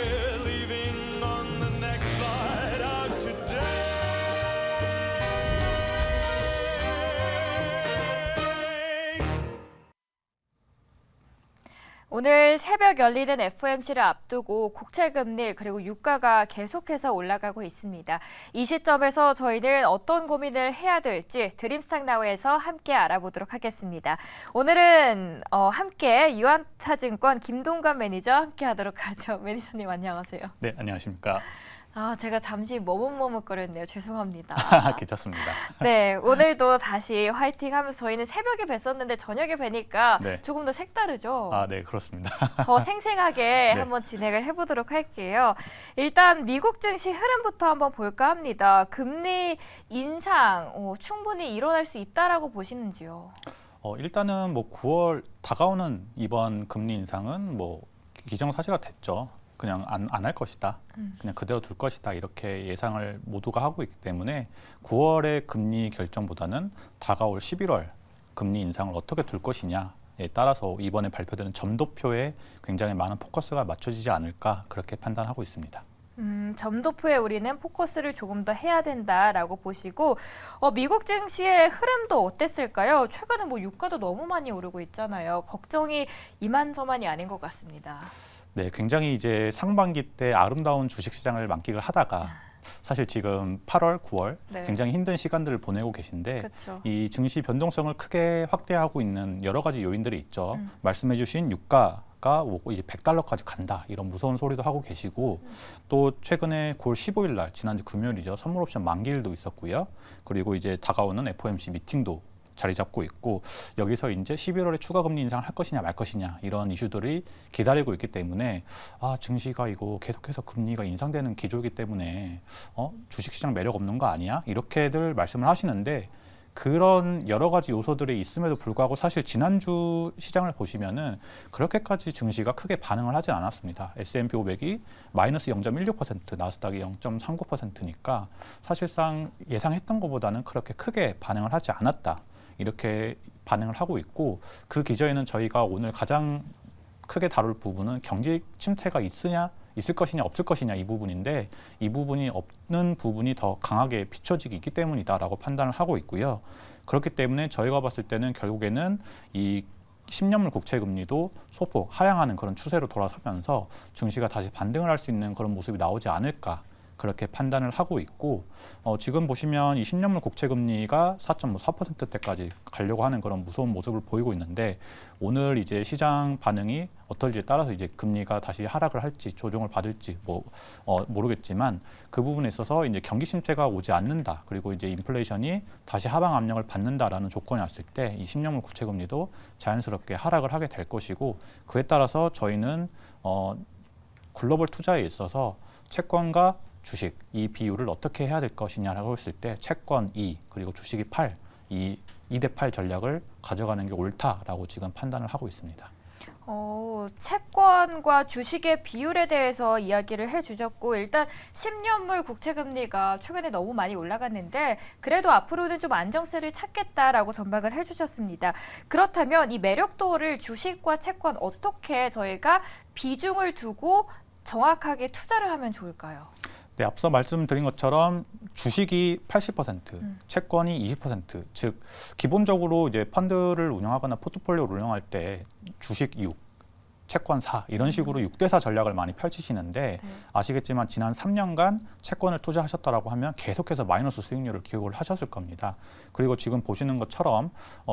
We're leaving on the next flight out today. 오늘 새벽 열리는 FOMC를 앞두고 국채금리 그리고 유가가 계속해서 올라가고 있습니다. 이 시점에서 저희는 어떤 고민을 해야 될지 드림스탁나우에서 함께 알아보도록 하겠습니다. 오늘은 함께 유한타증권 김동관 매니저 함께 하도록 하죠. 매니저님 안녕하세요. 네, 안녕하십니까. 제가 잠시 머뭇머뭇거렸네요. 죄송합니다. 괜찮습니다. 네, 오늘도 다시 화이팅 하면서 저희는 새벽에 뵀었는데 저녁에 뵈니까 네. 조금 더 색다르죠? 네, 그렇습니다. 더 생생하게 네. 한번 진행을 해보도록 할게요. 일단 미국 증시 흐름부터 한번 볼까 합니다. 금리 인상 충분히 일어날 수 있다라고 보시는지요? 일단은 뭐 9월 다가오는 이번 금리 인상은 뭐 기정사실화 됐죠. 그냥 안 할 것이다. 그냥 그대로 둘 것이다. 이렇게 예상을 모두가 하고 있기 때문에 9월의 금리 결정보다는 다가올 11월 금리 인상을 어떻게 둘 것이냐에 따라서 이번에 발표되는 점도표에 굉장히 많은 포커스가 맞춰지지 않을까 그렇게 판단하고 있습니다. 점도표에 우리는 포커스를 조금 더 해야 된다라고 보시고 미국 증시의 흐름도 어땠을까요? 최근에 뭐 유가도 너무 많이 오르고 있잖아요. 걱정이 이만저만이 아닌 것 같습니다. 네, 굉장히 이제 상반기 때 아름다운 주식시장을 만끽을 하다가 사실 지금 8월, 9월 네. 굉장히 힘든 시간들을 보내고 계신데 그렇죠. 이 증시 변동성을 크게 확대하고 있는 여러 가지 요인들이 있죠. 말씀해주신 유가가 이제 $100까지 간다 이런 무서운 소리도 하고 계시고 또 최근에 9월 15일 날 지난주 금요일이죠. 선물 옵션 만기일도 있었고요. 그리고 이제 다가오는 FOMC 미팅도 자리 잡고 있고 여기서 이제 11월에 추가 금리 인상을 할 것이냐 말 것이냐 이런 이슈들이 기다리고 있기 때문에 증시가 이거 계속해서 금리가 인상되는 기조이기 때문에 주식시장 매력 없는 거 아니야? 이렇게들 말씀을 하시는데 그런 여러 가지 요소들이 있음에도 불구하고 사실 지난주 시장을 보시면은 그렇게까지 증시가 크게 반응을 하진 않았습니다. S&P 500이 마이너스 0.16%, 나스닥이 0.39%니까 사실상 예상했던 것보다는 그렇게 크게 반응을 하지 않았다. 이렇게 반응을 하고 있고 그 기저에는 저희가 오늘 가장 크게 다룰 부분은 경제 침체가 있을 것이냐 없을 것이냐 이 부분인데 이 부분이 없는 부분이 더 강하게 비춰지기 때문이다라고 판단을 하고 있고요. 그렇기 때문에 저희가 봤을 때는 결국에는 이 10년물 국채 금리도 소폭 하향하는 그런 추세로 돌아서면서 증시가 다시 반등을 할 수 있는 그런 모습이 나오지 않을까 그렇게 판단을 하고 있고 지금 보시면 이 10년물 국채 금리가 4.4%대까지 가려고 하는 그런 무서운 모습을 보이고 있는데 오늘 이제 시장 반응이 어떨지에 따라서 이제 금리가 다시 하락을 할지 조정을 받을지 모르겠지만 그 부분에 있어서 이제 경기 침체가 오지 않는다 그리고 이제 인플레이션이 다시 하방 압력을 받는다라는 조건이 왔을 때 이 10년물 국채 금리도 자연스럽게 하락을 하게 될 것이고 그에 따라서 저희는 글로벌 투자에 있어서 채권과 주식 이 비율을 어떻게 해야 될 것이냐라고 했을 때 채권 2 그리고 주식이 8 이 2대8 전략을 가져가는 게 옳다라고 지금 판단을 하고 있습니다. 채권과 주식의 비율에 대해서 이야기를 해주셨고 일단 10년물 국채금리가 최근에 너무 많이 올라갔는데 그래도 앞으로는 좀 안정세를 찾겠다라고 전망을 해주셨습니다. 그렇다면 이 매력도를 주식과 채권 어떻게 저희가 비중을 두고 정확하게 투자를 하면 좋을까요? 네, 앞서 말씀드린 것처럼 주식이 80%, 채권이 20%, 즉 기본적으로 이제 펀드를 운영하거나 포트폴리오를 운영할 때 주식 6, 채권 4 이런 식으로 6대4 전략을 많이 펼치시는데 아시겠지만 지난 3년간 채권을 투자하셨다라고 하면 계속해서 마이너스 수익률을 기록을 하셨을 겁니다. 그리고 지금 보시는 것처럼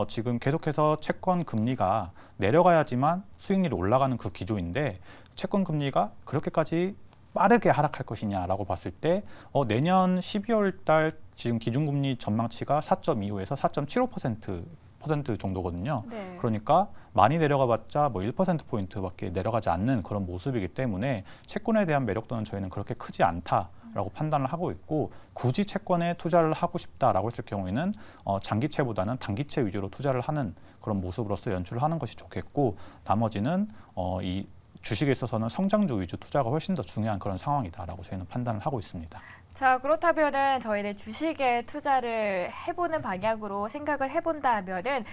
지금 계속해서 채권 금리가 내려가야지만 수익률이 올라가는 그 기조인데 채권 금리가 그렇게까지 빠르게 하락할 것이냐라고 봤을 때 내년 12월 달 지금 기준금리 전망치가 4.25에서 4.75% 정도거든요. 네. 그러니까 많이 내려가봤자 뭐 1%포인트밖에 내려가지 않는 그런 모습이기 때문에 채권에 대한 매력도는 저희는 그렇게 크지 않다라고 판단을 하고 있고 굳이 채권에 투자를 하고 싶다라고 했을 경우에는 장기채보다는 단기채 위주로 투자를 하는 그런 모습으로서 연출을 하는 것이 좋겠고 나머지는 이 주식에 있어서는 성장주 위주 투자가 훨씬 더 중요한 그런 상황이다라고 저희는 판단을 하고 있습니다. 자, 그렇다면은 저희는 주식에 투자를 해보는 방향으로 생각을 해본다 하면은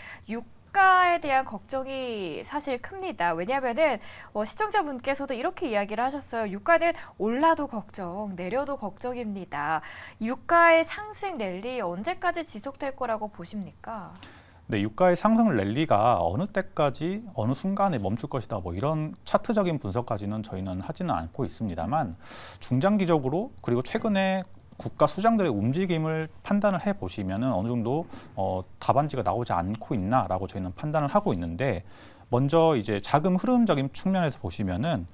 유가에 대한 걱정이 사실 큽니다. 왜냐하면은 시청자분께서도 이렇게 이야기를 하셨어요. 유가는 올라도 걱정, 내려도 걱정입니다. 유가의 상승 랠리 언제까지 지속될 거라고 보십니까? 네, 유가의 상승 랠리가 어느 때까지 어느 순간에 멈출 것이다. 뭐 이런 차트적인 분석까지는 저희는 하지는 않고 있습니다만 중장기적으로 그리고 최근에 국가 수장들의 움직임을 판단을 해 보시면은 어느 정도 답안지가 나오지 않고 있나라고 저희는 판단을 하고 있는데 먼저 이제 자금 흐름적인 측면에서 보시면은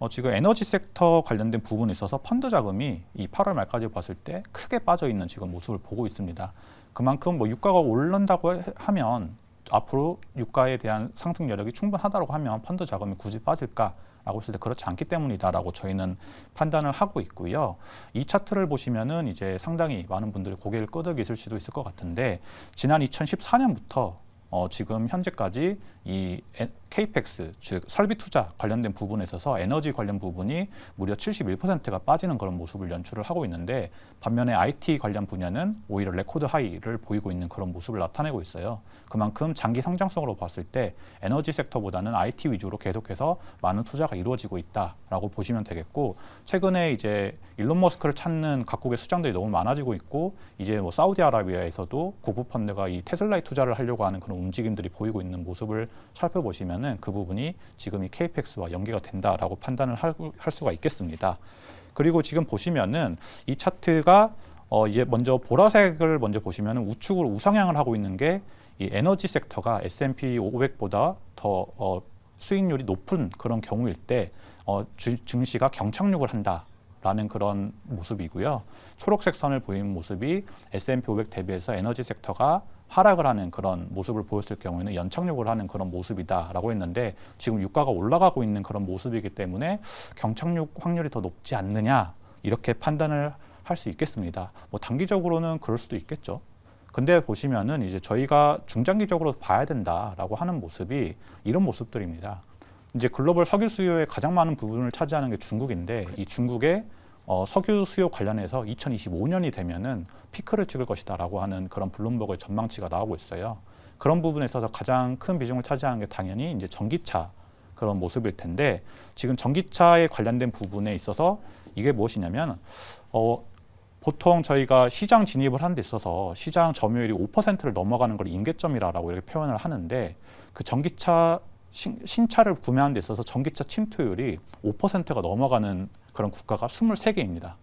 지금 에너지 섹터 관련된 부분에 있어서 펀드 자금이 이 8월 말까지 봤을 때 크게 빠져 있는 지금 모습을 보고 있습니다. 그만큼 뭐 유가가 오른다고 하면 앞으로 유가에 대한 상승 여력이 충분하다고 하면 펀드 자금이 굳이 빠질까라고 했을 때 그렇지 않기 때문이다라고 저희는 판단을 하고 있고요. 이 차트를 보시면은 이제 상당히 많은 분들이 고개를 끄덕이실 수도 있을 것 같은데 지난 2014년부터 지금 현재까지 이 케이펙스 즉 설비 투자 관련된 부분에 있어서 에너지 관련 부분이 무려 71%가 빠지는 그런 모습을 연출을 하고 있는데 반면에 IT 관련 분야는 오히려 레코드 하이를 보이고 있는 그런 모습을 나타내고 있어요. 그만큼 장기 성장성으로 봤을 때 에너지 섹터보다는 IT 위주로 계속해서 많은 투자가 이루어지고 있다라고 보시면 되겠고 최근에 이제 일론 머스크를 찾는 각국의 수장들이 너무 많아지고 있고 이제 뭐 사우디아라비아에서도 국부 펀드가 이 테슬라에 투자를 하려고 하는 그런 움직임들이 보이고 있는 모습을 살펴보시면은 그 부분이 지금 이 케이펙스와 연계가 된다라고 판단을 할 수가 있겠습니다. 그리고 지금 보시면은 이 차트가 이제 먼저 보라색을 먼저 보시면은 우측으로 우상향을 하고 있는 게 이 에너지 섹터가 S&P 500보다 더 수익률이 높은 그런 경우일 때 증시가 경착륙을 한다라는 그런 모습이고요. 초록색 선을 보이는 모습이 S&P 500 대비해서 에너지 섹터가 하락을 하는 그런 모습을 보였을 경우에는 연착륙을 하는 그런 모습이다라고 했는데 지금 유가가 올라가고 있는 그런 모습이기 때문에 경착륙 확률이 더 높지 않느냐 이렇게 판단을 할 수 있겠습니다. 뭐 단기적으로는 그럴 수도 있겠죠. 근데 보시면은 이제 저희가 중장기적으로 봐야 된다라고 하는 모습이 이런 모습들입니다. 이제 글로벌 석유 수요의 가장 많은 부분을 차지하는 게 중국인데 이 중국의 석유 수요 관련해서 2025년이 되면은 피크를 찍을 것이다라고 하는 그런 블룸버그의 전망치가 나오고 있어요. 그런 부분에 있어서 가장 큰 비중을 차지하는 게 당연히 이제 전기차 그런 모습일 텐데 지금 전기차에 관련된 부분에 있어서 이게 무엇이냐면 보통 저희가 시장 진입을 하는 데 있어서 시장 점유율이 5%를 넘어가는 걸 임계점이라고 이렇게 표현을 하는데 그 전기차 신차를 구매하는 데 있어서 전기차 침투율이 5%가 넘어가는 그런 국가가 23개입니다.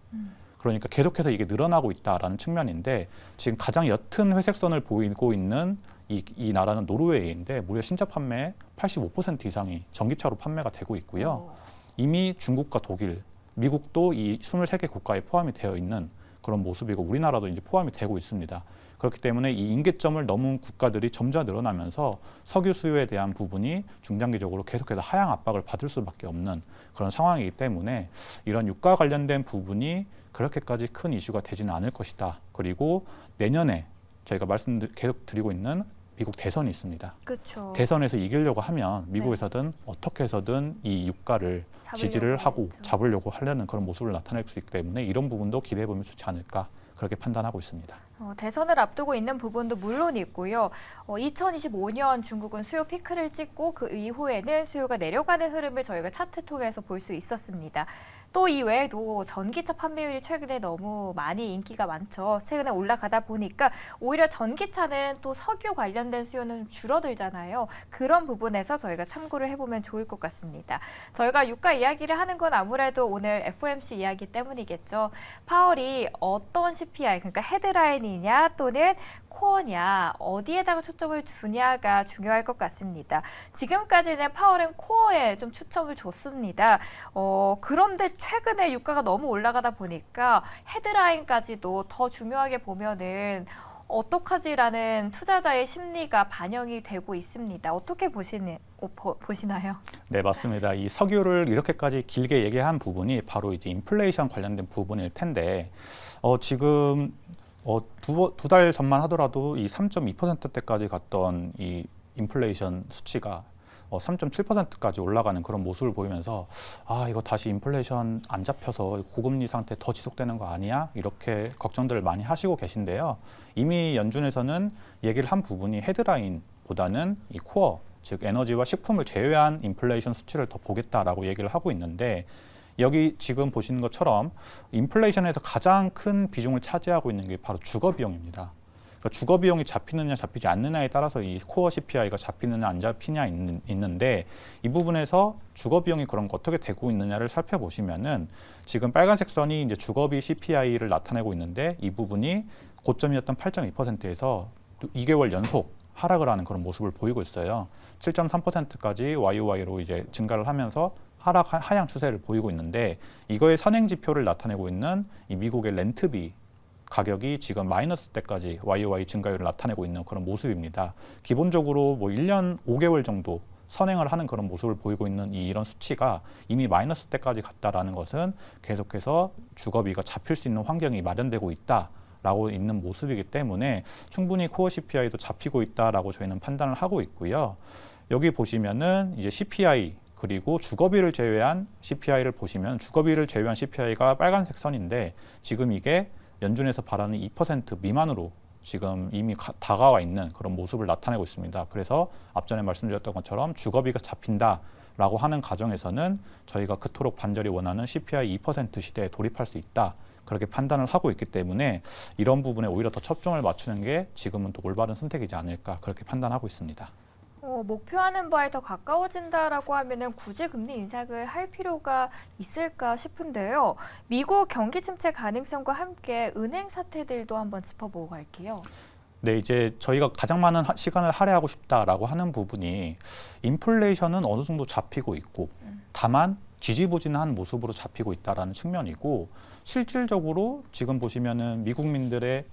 그러니까 계속해서 이게 늘어나고 있다라는 측면인데 지금 가장 옅은 회색선을 보이고 있는 이 나라는 노르웨이인데 무려 신차 판매 85% 이상이 전기차로 판매가 되고 있고요. 이미 중국과 독일, 미국도 이 23개 국가에 포함이 되어 있는 그런 모습이고 우리나라도 이제 포함이 되고 있습니다. 그렇기 때문에 이 임계점을 넘은 국가들이 점점 늘어나면서 석유 수요에 대한 부분이 중장기적으로 계속해서 하향 압박을 받을 수밖에 없는 그런 상황이기 때문에 이런 유가 관련된 부분이 그렇게까지 큰 이슈가 되지는 않을 것이다. 그리고 내년에 저희가 계속 드리고 있는 미국 대선이 있습니다. 그렇죠. 대선에서 이기려고 하면 미국에서든 어떻게 해서든 이 유가를 지지를 하고 하겠죠. 잡으려고 하려는 그런 모습을 나타낼 수 있기 때문에 이런 부분도 기대해 보면 좋지 않을까 그렇게 판단하고 있습니다. 대선을 앞두고 있는 부분도 물론 있고요. 2025년 중국은 수요 피크를 찍고 그 이후에는 수요가 내려가는 흐름을 저희가 차트 통해서 볼 수 있었습니다. 또 이 외에도 전기차 판매율이 최근에 너무 많이 인기가 많죠. 최근에 올라가다 보니까 오히려 전기차는 또 석유 관련된 수요는 좀 줄어들잖아요. 그런 부분에서 저희가 참고를 해보면 좋을 것 같습니다. 저희가 유가 이야기를 하는 건 아무래도 오늘 FOMC 이야기 때문이겠죠. 파월이 어떤 CPI, 그러니까 헤드라인이냐 또는 코어냐 어디에다가 초점을 두냐가 중요할 것 같습니다. 지금까지는 파월은 코어에 좀 초점을 줬습니다. 그런데 최근에 유가가 너무 올라가다 보니까 헤드라인까지도 더 중요하게 보면은 어떡하지라는 투자자의 심리가 반영이 되고 있습니다. 어떻게 보시나요? 네, 맞습니다. 이 석유를 이렇게까지 길게 얘기한 부분이 바로 이제 인플레이션 관련된 부분일 텐데 지금 두 달 전만 하더라도 이 3.2%대까지 갔던 이 인플레이션 수치가 3.7%까지 올라가는 그런 모습을 보이면서 이거 다시 인플레이션 안 잡혀서 고금리 상태 더 지속되는 거 아니야? 이렇게 걱정들을 많이 하시고 계신데요. 이미 연준에서는 얘기를 한 부분이 헤드라인 수치보다는 이 코어, 즉 에너지와 식품을 제외한 인플레이션 수치를 더 보겠다라고 얘기를 하고 있는데 여기 지금 보시는 것처럼 인플레이션에서 가장 큰 비중을 차지하고 있는 게 바로 주거 비용입니다. 그러니까 주거 비용이 잡히느냐 잡히지 않느냐에 따라서 이 코어 CPI가 잡히느냐 안 잡히냐 있는데 이 부분에서 주거 비용이 그런 거 어떻게 되고 있느냐를 살펴보시면은 지금 빨간색 선이 이제 주거비 CPI를 나타내고 있는데 이 부분이 고점이었던 8.2%에서 2개월 연속 하락을 하는 그런 모습을 보이고 있어요. 7.3%까지 YOY로 이제 증가를 하면서 하향 추세를 보이고 있는데 이거의 선행 지표를 나타내고 있는 이 미국의 렌트비 가격이 지금 마이너스 때까지 YOY 증가율을 나타내고 있는 그런 모습입니다. 기본적으로 뭐 1년 5개월 정도 선행을 하는 그런 모습을 보이고 있는 이런 수치가 이미 마이너스 때까지 갔다라는 것은 계속해서 주거비가 잡힐 수 있는 환경이 마련되고 있다라고 있는 모습이기 때문에 충분히 코어 CPI도 잡히고 있다라고 저희는 판단을 하고 있고요. 여기 보시면은 이제 CPI 그리고 주거비를 제외한 CPI를 보시면 주거비를 제외한 CPI가 빨간색 선인데 지금 이게 연준에서 바라는 2% 미만으로 지금 이미 다가와 있는 그런 모습을 나타내고 있습니다. 그래서 앞전에 말씀드렸던 것처럼 주거비가 잡힌다라고 하는 가정에서는 저희가 그토록 반절이 원하는 CPI 2% 시대에 돌입할 수 있다. 그렇게 판단을 하고 있기 때문에 이런 부분에 오히려 더 초점을 맞추는 게 지금은 또 올바른 선택이지 않을까 그렇게 판단하고 있습니다. 목표하는 바에 더 가까워진다라고 하면은 굳이 금리 인상을 할 필요가 있을까 싶은데요. 미국 경기 침체 가능성과 함께 은행 사태들도 한번 짚어보고 갈게요. 네, 이제 저희가 가장 많은 시간을 할애하고 싶다라고 하는 부분이 인플레이션은 어느 정도 잡히고 있고 다만 지지부진한 모습으로 잡히고 있다라는 측면이고 실질적으로 지금 보시면은 미국민들의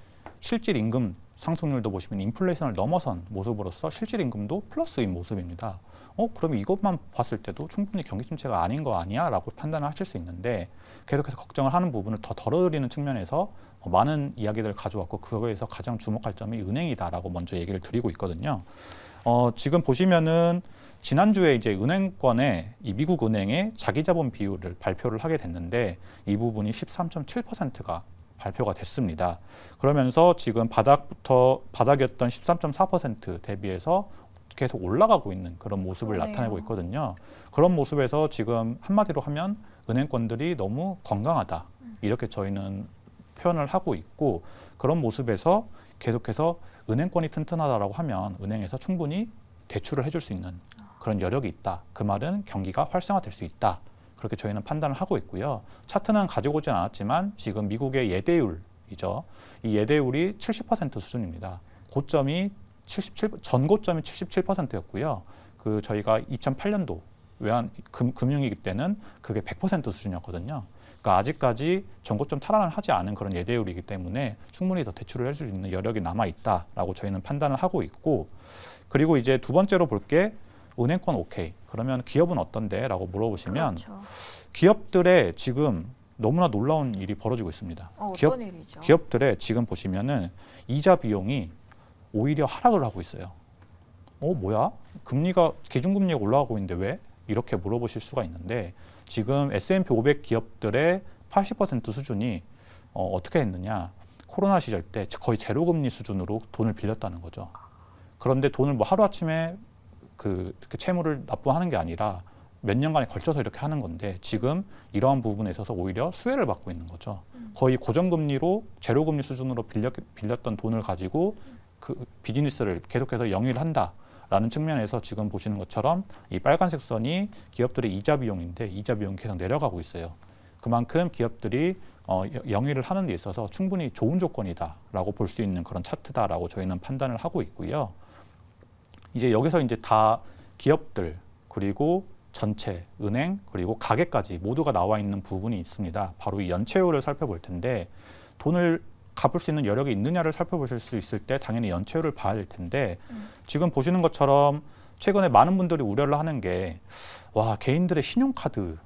실질 임금 상승률도 보시면 인플레이션을 넘어선 모습으로서 실질 임금도 플러스인 모습입니다. 그러면 이것만 봤을 때도 충분히 경기 침체가 아닌 거 아니야? 라고 판단을 하실 수 있는데 계속해서 걱정을 하는 부분을 더 덜어드리는 측면에서 많은 이야기들을 가져왔고 그거에서 가장 주목할 점이 은행이다라고 먼저 얘기를 드리고 있거든요. 지금 보시면은 지난주에 이제 은행권의 이 미국 은행의 자기자본 비율을 발표를 하게 됐는데 이 부분이 13.7%가 발표가 됐습니다. 그러면서 지금 바닥이었던 13.4% 대비해서 계속 올라가고 있는 그런 모습을 나타내고 있거든요. 그런 모습에서 지금 한마디로 하면 은행권들이 너무 건강하다. 이렇게 저희는 표현을 하고 있고 그런 모습에서 계속해서 은행권이 튼튼하다라고 하면 은행에서 충분히 대출을 해줄 수 있는 그런 여력이 있다. 그 말은 경기가 활성화될 수 있다. 그렇게 저희는 판단을 하고 있고요. 차트는 가지고 오진 않았지만 지금 미국의 예대율이죠. 이 예대율이 70% 수준입니다. 고점이 전고점이 77%였고요. 그 저희가 2008년도 외환 금융위기 때는 그게 100% 수준이었거든요. 그러니까 아직까지 전고점 탈환을 하지 않은 그런 예대율이기 때문에 충분히 더 대출을 할 수 있는 여력이 남아 있다라고 저희는 판단을 하고 있고 그리고 이제 두 번째로 볼 게 은행권 오케이. 그러면 기업은 어떤데? 라고 물어보시면 그렇죠. 기업들의 지금 너무나 놀라운 일이 벌어지고 있습니다. 어떤 일이죠? 기업들의 지금 보시면은 이자 비용이 오히려 하락을 하고 있어요. 뭐야? 기준금리가 올라가고 있는데 왜? 이렇게 물어보실 수가 있는데 지금 S&P 500 기업들의 80% 수준이 어떻게 했느냐? 코로나 시절 때 거의 제로금리 수준으로 돈을 빌렸다는 거죠. 그런데 돈을 뭐 하루아침에 그 채무를 납부하는 게 아니라 몇 년간에 걸쳐서 이렇게 하는 건데 지금 이러한 부분에 있어서 오히려 수혜를 받고 있는 거죠. 거의 고정금리로 제로금리 수준으로 빌렸던 돈을 가지고 그 비즈니스를 계속해서 영위를 한다라는 측면에서 지금 보시는 것처럼 이 빨간색 선이 기업들의 이자 비용인데 이자 비용이 계속 내려가고 있어요. 그만큼 기업들이 영위를 하는 데 있어서 충분히 좋은 조건이다라고 볼 수 있는 그런 차트다라고 저희는 판단을 하고 있고요. 이제 여기서 이제 다 기업들 그리고 전체 은행 그리고 가계까지 모두가 나와 있는 부분이 있습니다. 바로 이 연체율을 살펴볼 텐데 돈을 갚을 수 있는 여력이 있느냐를 살펴보실 수 있을 때 당연히 연체율을 봐야 될 텐데 지금 보시는 것처럼 최근에 많은 분들이 우려를 하는 게 개인들의 신용카드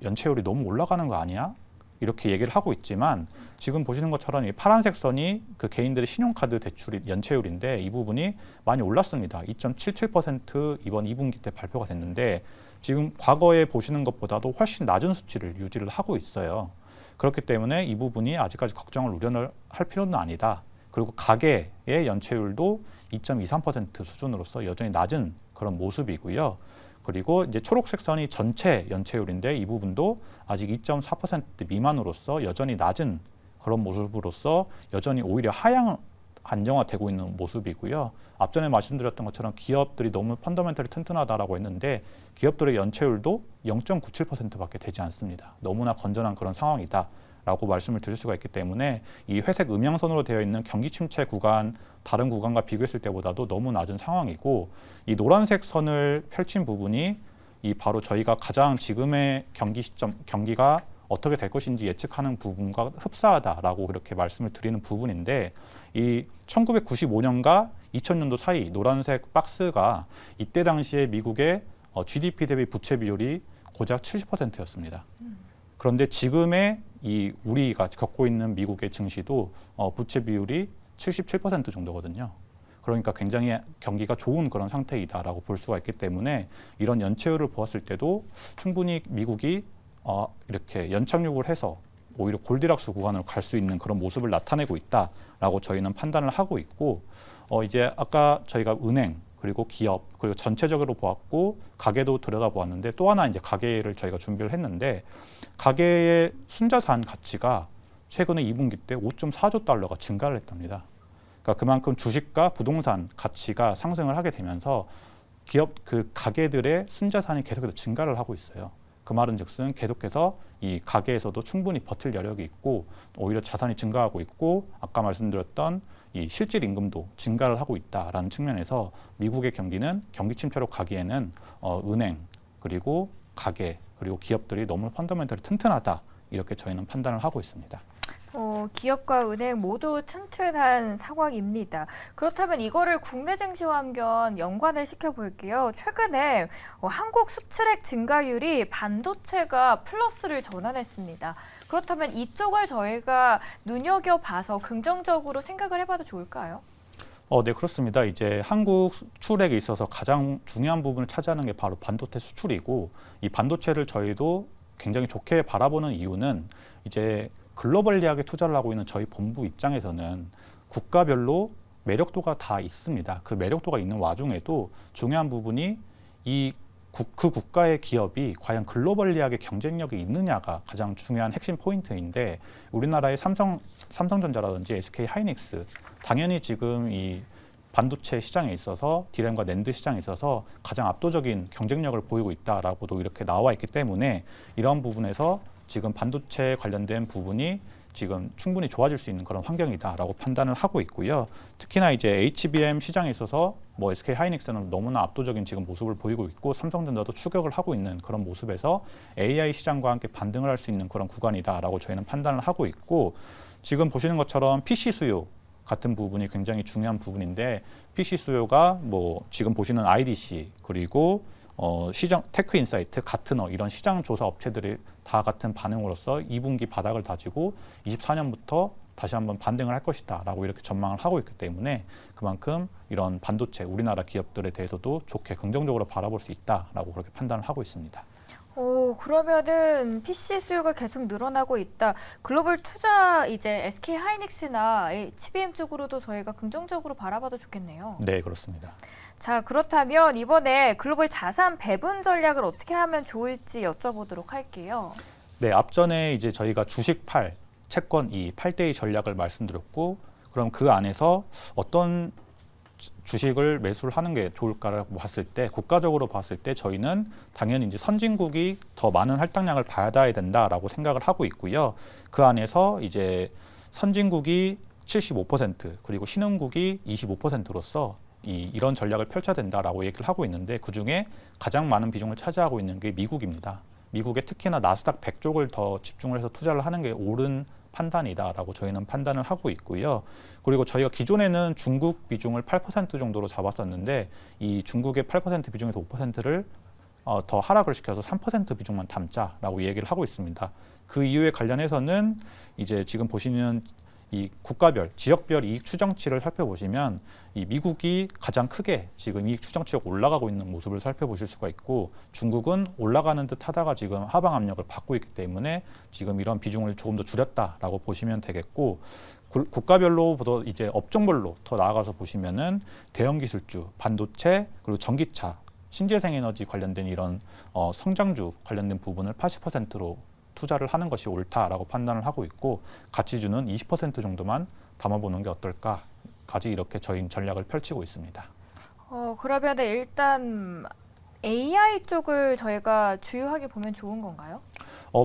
연체율이 너무 올라가는 거 아니야? 이렇게 얘기를 하고 있지만 지금 보시는 것처럼 이 파란색 선이 그 개인들의 신용카드 대출 연체율인데 이 부분이 많이 올랐습니다. 2.77% 이번 2분기 때 발표가 됐는데 지금 과거에 보시는 것보다도 훨씬 낮은 수치를 유지를 하고 있어요. 그렇기 때문에 이 부분이 아직까지 걱정을 우려를 할 필요는 아니다. 그리고 가계의 연체율도 2.23% 수준으로서 여전히 낮은 그런 모습이고요. 그리고 이제 초록색 선이 전체 연체율인데 이 부분도 아직 2.4% 미만으로서 여전히 낮은 그런 모습으로서 여전히 오히려 하향 안정화되고 있는 모습이고요. 앞전에 말씀드렸던 것처럼 기업들이 너무 펀더멘털이 튼튼하다라고 했는데 기업들의 연체율도 0.97%밖에 되지 않습니다. 너무나 건전한 그런 상황이다라고 말씀을 드릴 수가 있기 때문에 이 회색 음영선으로 되어 있는 경기 침체 구간 다른 구간과 비교했을 때보다도 너무 낮은 상황이고 이 노란색 선을 펼친 부분이 이 바로 저희가 가장 지금의 경기 시점 경기가 어떻게 될 것인지 예측하는 부분과 흡사하다라고 그렇게 말씀을 드리는 부분인데 이 1995년과 2000년도 사이 노란색 박스가 이때 당시에 미국의 GDP 대비 부채 비율이 고작 70%였습니다. 그런데 지금의 이 우리가 겪고 있는 미국의 증시도 부채 비율이 77% 정도거든요. 그러니까 굉장히 경기가 좋은 그런 상태이다라고 볼 수가 있기 때문에 이런 연체율을 보았을 때도 충분히 미국이 이렇게 연착륙을 해서 오히려 골디락스 구간으로 갈 수 있는 그런 모습을 나타내고 있다라고 저희는 판단을 하고 있고 이제 아까 저희가 은행 그리고 기업 그리고 전체적으로 보았고 가계도 들여다보았는데 또 하나 이제 가계를 저희가 준비를 했는데 가계의 순자산 가치가 최근에 2분기 때 5.4조 달러가 증가를 했답니다. 그러니까 그만큼 주식과 부동산 가치가 상승을 하게 되면서 기업 그 가계들의 순자산이 계속해서 증가를 하고 있어요. 그 말은즉슨 계속해서 이 가계에서도 충분히 버틸 여력이 있고 오히려 자산이 증가하고 있고 아까 말씀드렸던 이 실질 임금도 증가를 하고 있다라는 측면에서 미국의 경기는 경기 침체로 가기에는 은행 그리고 가계 그리고 기업들이 너무 펀더멘털이 튼튼하다 이렇게 저희는 판단을 하고 있습니다. 기업과 은행 모두 튼튼한 상황입니다. 그렇다면 이거를 국내 증시와 한번 연관을 시켜볼게요. 최근에 한국 수출액 증가율이 반도체가 플러스를 전환했습니다. 그렇다면 이쪽을 저희가 눈여겨봐서 긍정적으로 생각을 해봐도 좋을까요? 네, 그렇습니다. 이제 한국 수출액에 있어서 가장 중요한 부분을 차지하는 게 바로 반도체 수출이고 이 반도체를 저희도 굉장히 좋게 바라보는 이유는 이제 글로벌리하게 투자를 하고 있는 저희 본부 입장에서는 국가별로 매력도가 다 있습니다. 그 매력도가 있는 와중에도 중요한 부분이 그 국가의 기업이 과연 글로벌리하게 경쟁력이 있느냐가 가장 중요한 핵심 포인트인데 우리나라의 삼성전자라든지 SK 하이닉스 당연히 지금 이 반도체 시장에 있어서 디램과 낸드 시장에 있어서 가장 압도적인 경쟁력을 보이고 있다라고도 이렇게 나와 있기 때문에 이런 부분에서 지금 반도체 관련된 부분이 지금 충분히 좋아질 수 있는 그런 환경이다라고 판단을 하고 있고요. 특히나 이제 HBM 시장에 있어서 뭐 SK 하이닉스는 너무나 압도적인 지금 모습을 보이고 있고 삼성전자도 추격을 하고 있는 그런 모습에서 AI 시장과 함께 반등을 할 수 있는 그런 구간이다라고 저희는 판단을 하고 있고 지금 보시는 것처럼 PC 수요 같은 부분이 굉장히 중요한 부분인데 PC 수요가 뭐 지금 보시는 IDC 그리고 시장 테크인사이트, 가트너 이런 시장 조사 업체들이 다 같은 반응으로서 2분기 바닥을 다지고 24년부터 다시 한번 반등을 할 것이다라고 이렇게 전망을 하고 있기 때문에 그만큼 이런 반도체 우리나라 기업들에 대해서도 좋게 긍정적으로 바라볼 수 있다라고 그렇게 판단을 하고 있습니다. 그러면은 PC 수요가 계속 늘어나고 있다. 글로벌 투자 이제 SK 하이닉스나 HBM 쪽으로도 저희가 긍정적으로 바라봐도 좋겠네요. 네, 그렇습니다. 자, 그렇다면 이번에 글로벌 자산 배분 전략을 어떻게 하면 좋을지 여쭤보도록 할게요. 네, 앞전에 이제 저희가 주식 8, 채권 2, 8대2 전략을 말씀드렸고 그럼 그 안에서 어떤 주식을 매수를 하는 게 좋을까라고 봤을 때 국가적으로 봤을 때 저희는 당연히 이제 선진국이 더 많은 할당량을 받아야 된다라고 생각을 하고 있고요. 그 안에서 이제 선진국이 75% 그리고 신흥국이 25%로서 이런 전략을 펼쳐야 된다라고 얘기를 하고 있는데 그중에 가장 많은 비중을 차지하고 있는 게 미국입니다. 미국에 특히나 나스닥 100 쪽을 더 집중을 해서 투자를 하는 게 옳은 판단이다라고 저희는 판단을 하고 있고요. 그리고 저희가 기존에는 중국 비중을 8% 정도로 잡았었는데 이 중국의 8% 비중에서 5%를 더 하락을 시켜서 3% 비중만 담자라고 얘기를 하고 있습니다. 그 이유에 관련해서는 이제 지금 보시는 이 국가별, 지역별 이익 추정치를 살펴보시면 이 미국이 가장 크게 지금 이익 추정치가 올라가고 있는 모습을 살펴보실 수가 있고 중국은 올라가는 듯 하다가 지금 하방 압력을 받고 있기 때문에 지금 이런 비중을 조금 더 줄였다라고 보시면 되겠고 국가별로보다 이제 업종별로 더 나아가서 보시면은 대형 기술주, 반도체 그리고 전기차, 신재생 에너지 관련된 이런 성장주 관련된 부분을 80%로 투자를 하는 것이 옳다라고 판단을 하고 있고 가치주는 20% 정도만 담아보는 게 어떨까까지 이렇게 저희 전략을 펼치고 있습니다. 그러면 일단 AI 쪽을 저희가 주요하게 보면 좋은 건가요?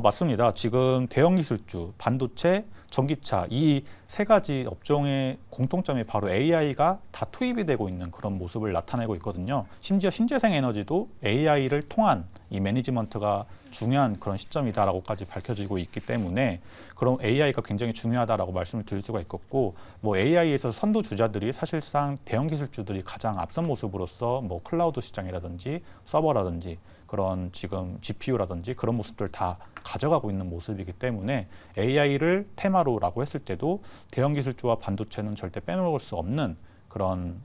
맞습니다. 지금 대형 기술주, 반도체, 전기차 이 세 가지 업종의 공통점이 바로 AI가 다 투입이 되고 있는 그런 모습을 나타내고 있거든요. 심지어 신재생 에너지도 AI를 통한 이 매니지먼트가 중요한 그런 시점이다라고까지 밝혀지고 있기 때문에 그럼 AI가 굉장히 중요하다라고 말씀을 드릴 수가 있겠고 뭐 AI에서 선도 주자들이 사실상 대형 기술주들이 가장 앞선 모습으로서 뭐 클라우드 시장이라든지 서버라든지 그런 지금 GPU라든지 그런 모습들 다 가져가고 있는 모습이기 때문에 AI를 테마로라고 했을 때도 대형 기술주와 반도체는 절대 빼먹을 수 없는 그런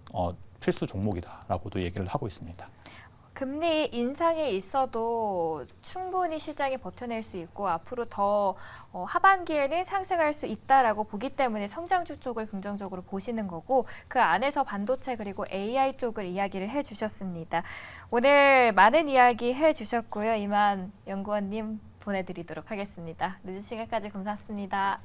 필수 종목이다라고도 얘기를 하고 있습니다. 금리 인상이 있어도 충분히 시장이 버텨낼 수 있고 앞으로 더 하반기에는 상승할 수 있다라고 보기 때문에 성장주 쪽을 긍정적으로 보시는 거고 그 안에서 반도체 그리고 AI 쪽을 이야기를 해주셨습니다. 오늘 많은 이야기 해주셨고요. 이만 연구원님 보내드리도록 하겠습니다. 늦은 시간까지 감사합니다.